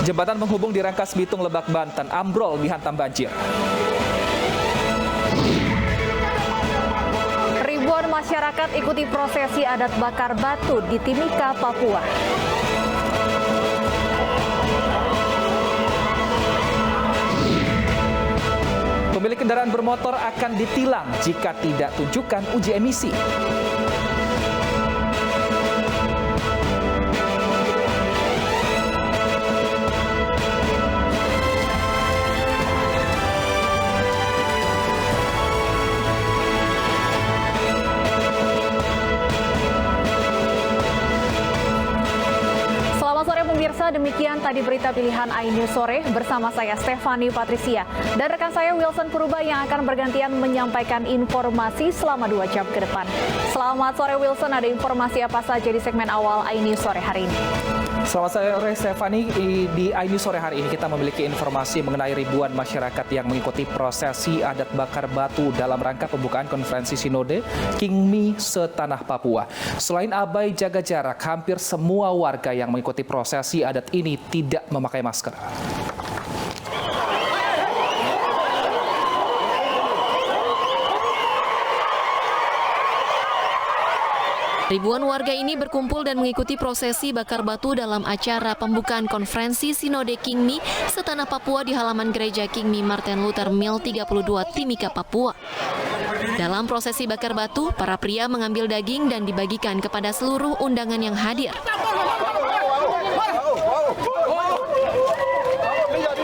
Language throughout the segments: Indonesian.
Jembatan penghubung di Rangkas Bitung, Lebak, Banten ambrol dihantam banjir. Ribuan masyarakat ikuti prosesi adat bakar batu di Timika, Papua. Pemilik kendaraan bermotor akan ditilang jika tidak tunjukkan uji emisi. Selamat sore pemirsa, demikian tadi berita pilihan iNews Sore bersama saya Stefani Patricia dan rekan saya Wilson Purba yang akan bergantian menyampaikan informasi selama 2 jam ke depan. Selamat sore Wilson, ada informasi apa saja di segmen awal iNews Sore hari ini? Selamat sore Stefani, di iNews Sore hari ini kita memiliki informasi mengenai ribuan masyarakat yang mengikuti prosesi adat bakar batu dalam rangka pembukaan konferensi Sinode Kingmi Setanah Papua. Selain abai jaga jarak, hampir semua warga yang mengikuti prosesi adat ini tidak memakai masker. Ribuan warga ini berkumpul dan mengikuti prosesi bakar batu dalam acara pembukaan konferensi Sinode Kingmi Setanah Papua di halaman gereja Kingmi Martin Luther Mill 32 Timika, Papua. Dalam prosesi bakar batu, para pria mengambil daging dan dibagikan kepada seluruh undangan yang hadir.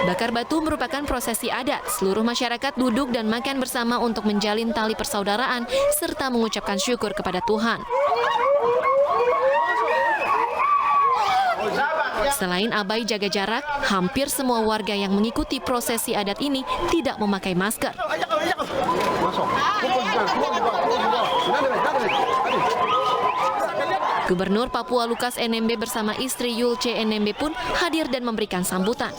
Bakar batu merupakan prosesi adat. Seluruh masyarakat duduk dan makan bersama untuk menjalin tali persaudaraan serta mengucapkan syukur kepada Tuhan. Selain abai jaga jarak, hampir semua warga yang mengikuti prosesi adat ini tidak memakai masker. Gubernur Papua Lukas NMB bersama istri Yulce NMB pun hadir dan memberikan sambutan.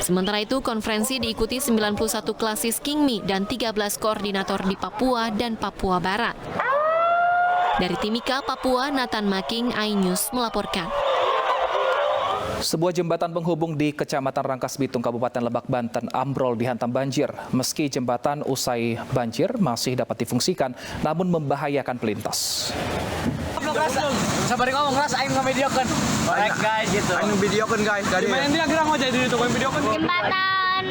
Sementara itu, konferensi diikuti 91 klasis Kingmi dan 13 koordinator di Papua dan Papua Barat. Dari Timika, Papua, Nathan Making, iNews melaporkan. Sebuah jembatan penghubung di Kecamatan Rangkas Bitung, Kabupaten Lebak, Banten ambrol dihantam banjir. Meski jembatan usai banjir masih dapat difungsikan, namun membahayakan pelintas. Sabar ngomong keras, aing nge-videokeun. Baik guys gitu. Aing videokeun guys. Dari mana dia kira mau jadi itu videokeun. Jembatan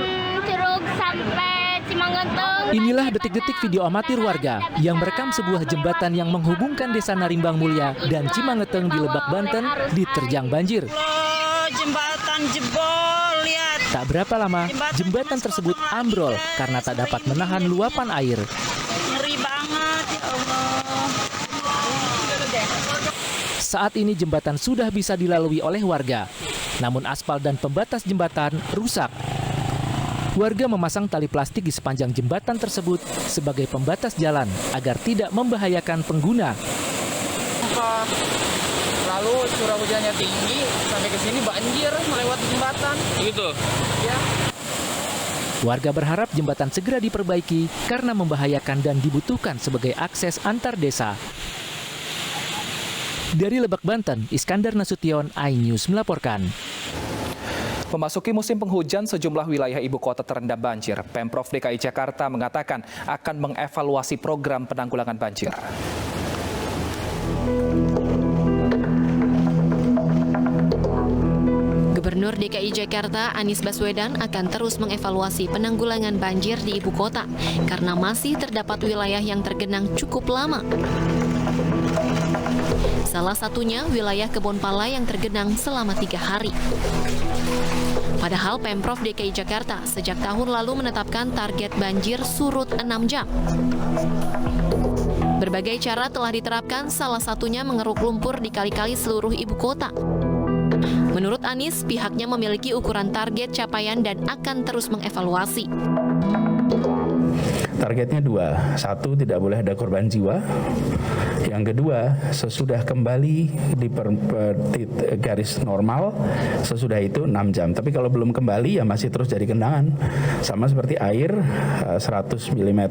Curug sampai Cimanggenteng. Inilah detik-detik video amatir warga yang merekam sebuah jembatan yang menghubungkan Desa Narimbang Mulya dan Cimangeteng di Lebak, Banten diterjang banjir. Jembatan jebol, lihat. Tak berapa lama, jembatan tersebut ambrol karena tak dapat menahan luapan air. Ngeri banget, ya Allah. Saat ini jembatan sudah bisa dilalui oleh warga, namun aspal dan pembatas jembatan rusak. Warga memasang tali plastik di sepanjang jembatan tersebut sebagai pembatas jalan agar tidak membahayakan pengguna. Lalu curah hujannya tinggi, sampai ke sini banjir melewati jembatan. Gitu. Ya. Warga berharap jembatan segera diperbaiki karena membahayakan dan dibutuhkan sebagai akses antar desa. Dari Lebak, Banten, Iskandar Nasution, iNews melaporkan. Memasuki musim penghujan, sejumlah wilayah ibu kota terendam banjir. Pemprov DKI Jakarta mengatakan akan mengevaluasi program penanggulangan banjir. Gubernur DKI Jakarta Anies Baswedan akan terus mengevaluasi penanggulangan banjir di ibu kota karena masih terdapat wilayah yang tergenang cukup lama. Salah satunya wilayah Kebonpala yang tergenang selama 3 hari. Padahal Pemprov DKI Jakarta sejak tahun lalu menetapkan target banjir surut 6 jam. Berbagai cara telah diterapkan, salah satunya mengeruk lumpur di kali-kali seluruh ibu kota. Menurut Anies, pihaknya memiliki ukuran target capaian dan akan terus mengevaluasi. Targetnya 2, 1 tidak boleh ada korban jiwa. Yang kedua, sesudah kembali di garis normal, sesudah itu 6 jam. Tapi kalau belum kembali ya masih terus jadi genangan. Sama seperti air 100 mm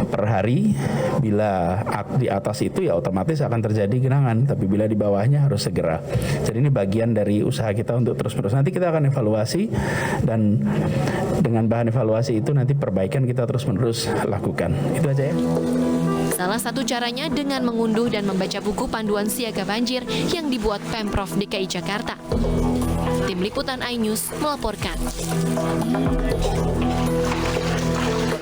per hari. Bila di atas itu ya otomatis akan terjadi genangan, tapi bila di bawahnya harus segera. Jadi ini bagian dari usaha kita untuk terus-menerus. Nanti kita akan evaluasi, dan dengan bahan evaluasi itu nanti perbaikan kita terus-menerus lakukan. Itu aja ya. Salah satu caranya dengan mengunduh dan membaca buku panduan siaga banjir yang dibuat Pemprov DKI Jakarta. Tim Liputan iNews melaporkan.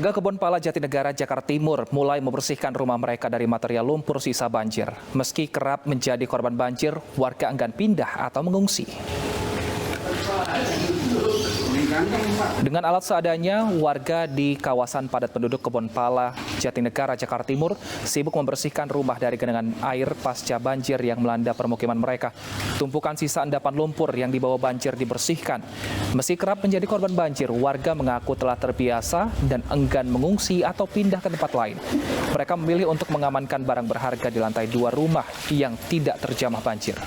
Warga Kebonpala Jatinegara, Jakarta Timur mulai membersihkan rumah mereka dari material lumpur sisa banjir. Meski kerap menjadi korban banjir, warga enggan pindah atau mengungsi. Dengan alat seadanya, warga di kawasan padat penduduk Kebonpala, Jatinegara, Jakarta Timur sibuk membersihkan rumah dari genangan air pasca banjir yang melanda permukiman mereka. Tumpukan sisa endapan lumpur yang dibawa banjir dibersihkan. Meski kerap menjadi korban banjir, warga mengaku telah terbiasa dan enggan mengungsi atau pindah ke tempat lain. Mereka memilih untuk mengamankan barang berharga di lantai 2 rumah yang tidak terjamah banjir.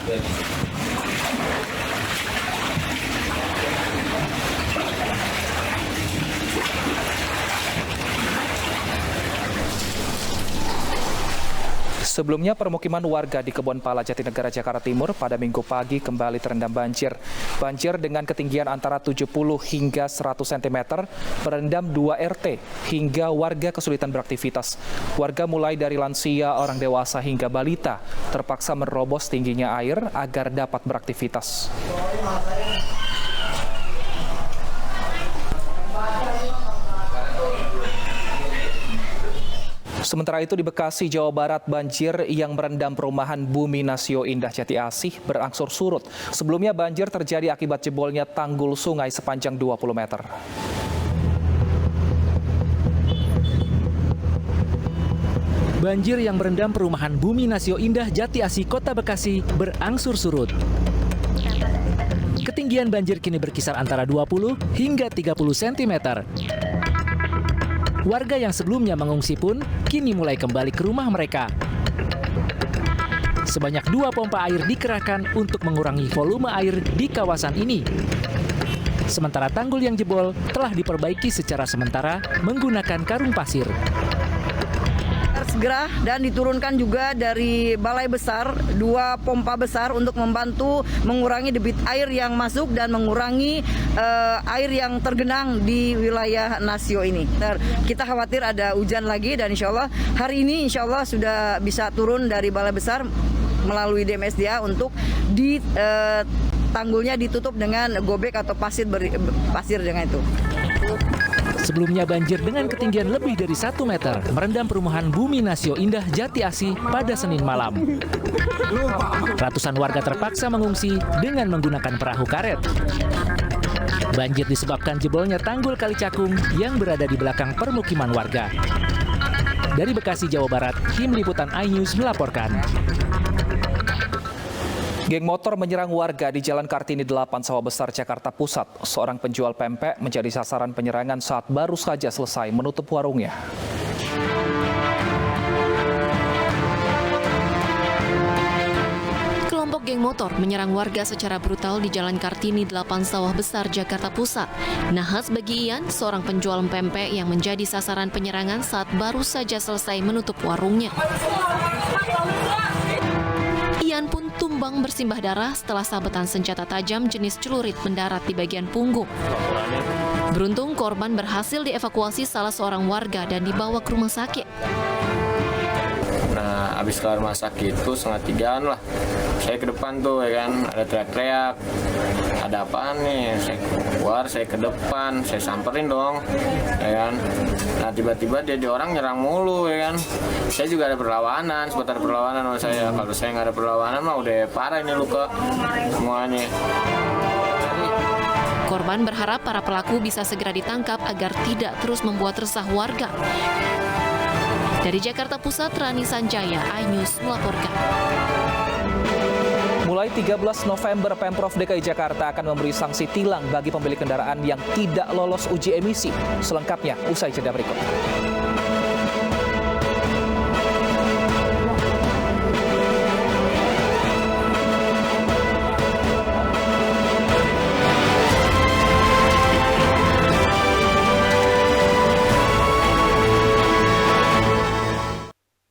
Sebelumnya, permukiman warga di Kebonpala Jatinegara, Jakarta Timur pada Minggu pagi kembali terendam banjir. Banjir dengan ketinggian antara 70 hingga 100 cm merendam 2 RT hingga warga kesulitan beraktivitas. Warga mulai dari lansia, orang dewasa hingga balita terpaksa menerobos tingginya air agar dapat beraktivitas. Sementara itu di Bekasi, Jawa Barat, banjir yang merendam perumahan Bumi Nasio Indah Jati Asih berangsur surut. Sebelumnya banjir terjadi akibat jebolnya tanggul sungai sepanjang 20 meter. Banjir yang merendam perumahan Bumi Nasio Indah Jati Asih, Kota Bekasi berangsur surut. Ketinggian banjir kini berkisar antara 20 hingga 30 cm. Warga yang sebelumnya mengungsi pun kini mulai kembali ke rumah mereka. Sebanyak 2 pompa air dikerahkan untuk mengurangi volume air di kawasan ini. Sementara tanggul yang jebol telah diperbaiki secara sementara menggunakan karung pasir. Segera dan diturunkan juga dari balai besar 2 pompa besar untuk membantu mengurangi debit air yang masuk dan mengurangi air yang tergenang di wilayah Nasio ini. Kita khawatir ada hujan lagi, dan insya Allah hari ini insya Allah sudah bisa turun dari balai besar melalui DMSDA untuk tanggulnya ditutup dengan gobek atau pasir dengan itu. Sebelumnya banjir dengan ketinggian lebih dari 1 meter merendam perumahan Bumi Nasio Indah Jati Asih pada Senin malam. Ratusan warga terpaksa mengungsi dengan menggunakan perahu karet. Banjir disebabkan jebolnya tanggul Kali Cakung yang berada di belakang permukiman warga. Dari Bekasi, Jawa Barat, Tim Liputan iNews melaporkan. Geng motor menyerang warga di Jalan Kartini 8 Sawah Besar, Jakarta Pusat. Seorang penjual pempek menjadi sasaran penyerangan saat baru saja selesai menutup warungnya. Kelompok geng motor menyerang warga secara brutal di Jalan Kartini 8 Sawah Besar, Jakarta Pusat. Nahas bagi Ian, seorang penjual pempek yang menjadi sasaran penyerangan saat baru saja selesai menutup warungnya. Ian pun tumbang bersimbah darah setelah sabetan senjata tajam jenis celurit mendarat di bagian punggung. Beruntung korban berhasil dievakuasi salah seorang warga dan dibawa ke rumah sakit. Nah, habis keluar rumah sakit itu 2:30 lah. Saya ke depan tuh ya kan, ada teriak-teriak. Ada apaan nih? Saya keluar, saya ke depan, saya samperin dong, ya kan. Nah tiba-tiba dia orang nyerang mulu ya kan. Saya juga ada perlawanan, sebentar perlawanan sama saya. Kalau saya nggak ada perlawanan mah udah parah ini luka semuanya. Korban berharap para pelaku bisa segera ditangkap agar tidak terus membuat resah warga. Dari Jakarta Pusat, Rani Sanjaya, iNews melaporkan. Mulai 13 November, Pemprov DKI Jakarta akan memberi sanksi tilang bagi pemilik kendaraan yang tidak lolos uji emisi. Selengkapnya usai jeda berikut.